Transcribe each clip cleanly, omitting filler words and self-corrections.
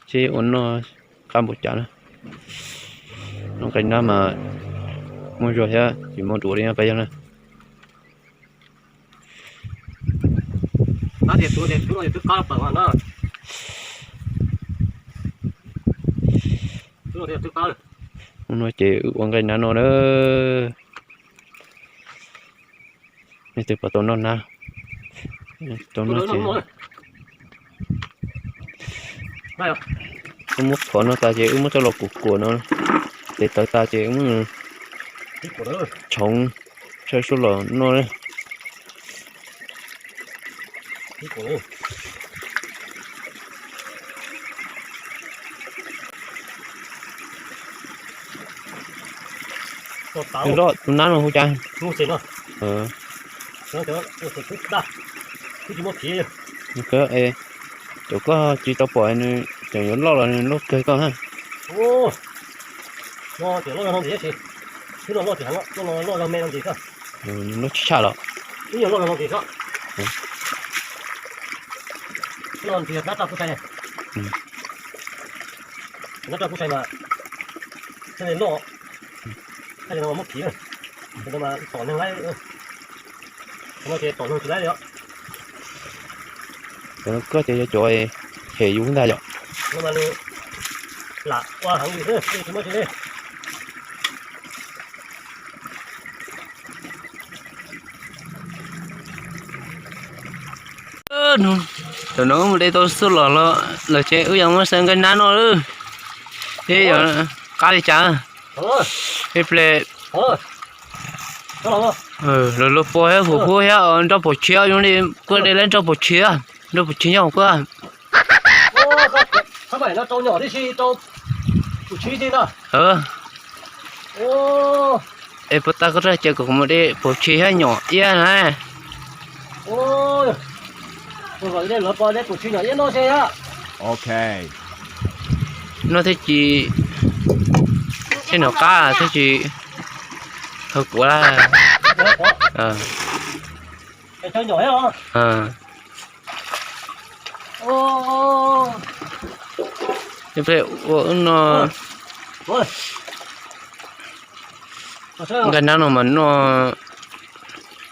chỉ uốn nó cam bột chả nữa nó cái nào mà mua rồi ha chỉ mua đủ đi bây giờ nè nó thì tôi có bằng nó tôi có nó chỉ uống cái nào nó đó này từ bắt đầu nó na tôi nó chỉ nó múc phở nó ta chỉ múc cho lọc của nó để ta chỉ trồng chơi số lò nó đấy đó tụi nó không chăng cái chỗ có chỉ tao bỏ nó chẳng nhớ lo là nó cây con ha ô lo thì lo gì chứ cứ lo thì lo mẹ làm gì cơ nó chả rồi bây giờ lo làm gì cơ lo thì nó tập cái này nó tập cái này mà cái này lo cái này nó mất khí rồi cái mà tỏ lên lại nó chỉ tỏ lên lại rồi nó có thể cho hệ dụng ra rồi nhưng mà là qua hàng gì nữa thì mới thế tụi nó đây tôi sửa là chế ư yang mà sang cái nán nó luôn thế giờ cá đi chả cái plei rồi lúc bò hết phụ hết ở trong bộ chia chúng đi cứ đi lên trong bộ chia nhau quá không phải nó trâu nhỏ đi chi trâu bộ chia đi đó em bắt ta có ra chơi cùng một đi bộ chia nhỏ kia này ôi tôi gọi đây lợp bò đây bộ chia nhỏ nó xe á ok nó thế chị cái nào cá thế chị thật quá là cái chơi nhỏ hết không ô như vậy nó cái nào mà nó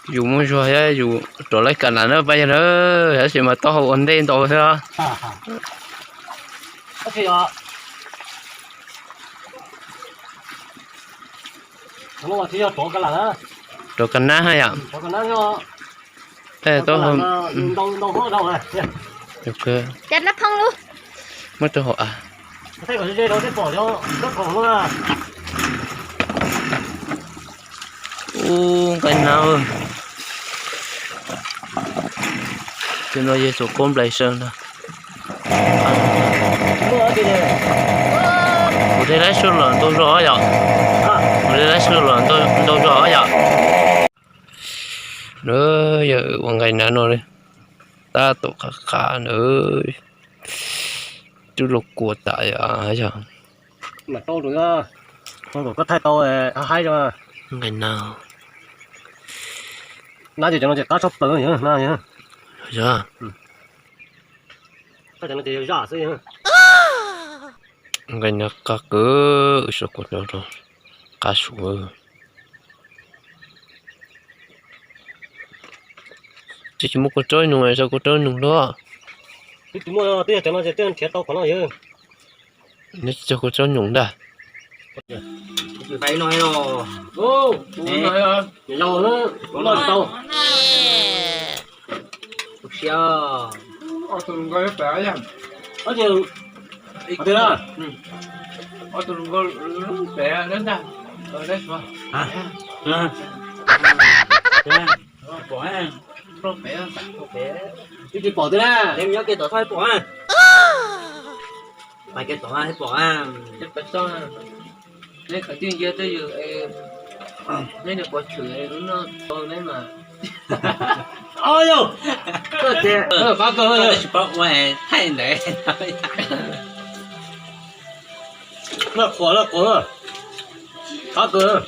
dù muốn cho hay dù trở lại cả là nó bây giờ nó sẽ mà to ổn định to thôi ok ạ nó thì cho cái là rồi cần ná hay ạ cho cái nó thế tôi không đâu này được chặt nắp phong luôn mất cho họ à thấy ở đây đó sẽ bỏ cho rất còn luôn à cái nào thì nó về số con lại sơn đó một thế đấy số lần tôi rõ rồi một thế đấy số lần tôi rõ rồi nữa giờ một ngày nào nữa đi ta tổ khá nữa chú lục của tại ấy chứ mà to rồi á con có thay to hay rồi ngày nào nó chỉ cho nó chỉ cá sấu tớ nhá nó nhá dạ cái nó chỉ giả thôi nhá ngày nào cá cứ số của nó rồi cá sấu chỉ một con trôi nung này sao con trôi nung đó thì chúng mua tiền cho nó chỉ tiền thiệt tao còn nó nhá nó cho con trôi nung đã phải nói rồi ô nói rồi lâu nữa có lần tao xia tụi con phải làm ở trường ở đây đó tụi con phải đến đâu ở đây mà bỏ ăn không phải đi bỏ tới ra em nhớ cái tổ thôi bỏ ăn mày cái tổ ăn bỏ ăn chắc phải cho nên khởi tiên giờ tới giờ nên được bỏ chửi nó tôi đấy mà ôi yo có thể bác ơi bác mày thay đấy nó khó bác ơi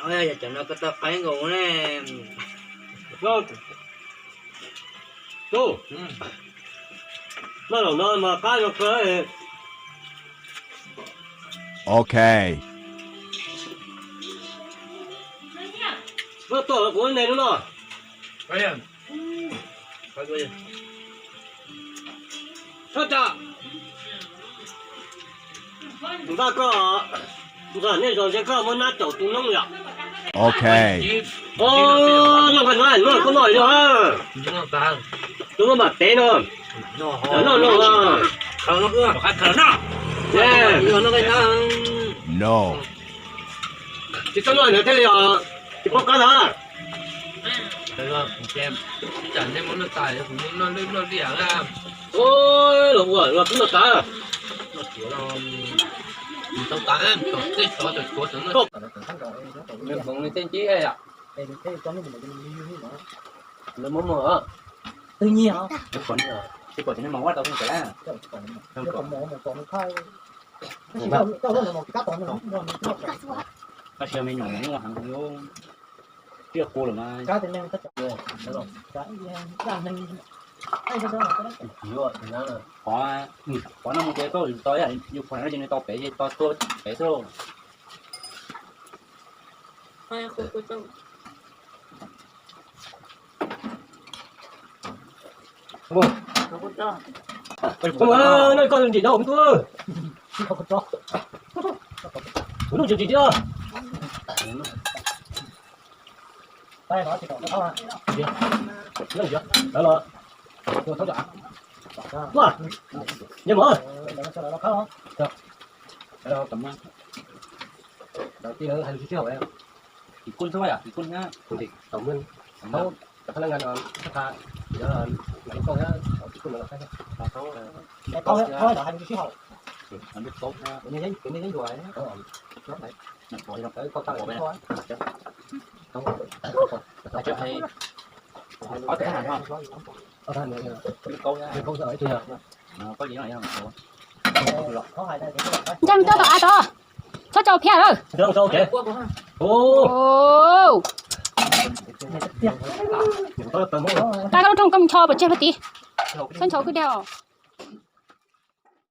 ôi giờ chẳng nó có tập phải ngủ nè go go nó là nó mà cái nó cái Okay. nó to của này nó Bây giờ. Bây giờ. thật à chúng ta có giờ nên rồi sẽ có muốn nát chậu tủ nông nhỉ Okay. ô nó còn nói nó có nói nữa Chúng nó ta. chúng nó mà té nó nó Thở nó cứ. Thở nó. yeah nó cái nó No. chỉ có nói nữa thế là chỉ có cái đó Đấy là xem. Chẳng thấy món nó tài cũng nó đẻ ra. ôi lộn rồi là cũng là cả Nó kiểu là tao tán tổ chức cho của nó. Mình cũng lên tên chí hay à? Nó muốn mở. tự nhiên hả Cái quần rồi. cái quả nó mỏng quá tao không phải Các xe mình nhỏ nó hàng không có tiếc cô là mà cá thì nên tất cả rồi cái ra nên ai cho đó Rồi, thì nó là có năm cái tôi tới là nhiều khoản nó cho nên to bé to tôi bé thôi ai không có đâu không có đâu không ơi nó còn gì đâu không thưa không có đâu nó chịu gì chưa tay nó chỉ có cái thôi nó gì đó là tôi thấu giả quá nhưng mà nó khó đó tầm á đầu tiên hay chưa vậy thì quân thôi à thì quân nhá thì tổng minh thấu khả năng ngành tất cả giờ là mấy con á chỉ có là cái thấu cái thôi là 20 hậu anh biết tốt nha cái này rồi nó này nặng khỏi nó cái con tao bên thôi không ta cho hay có thể hàng không ở đây này biết câu nha cái câu ở đây có gì này không có hai đây Chẳng cho tao ai đó. Cho cháu phía rồi. được không ok ô Ồ. tôi tầm Ta có trong cầm cho bật trên một tí. Sân cháu cứ đeo.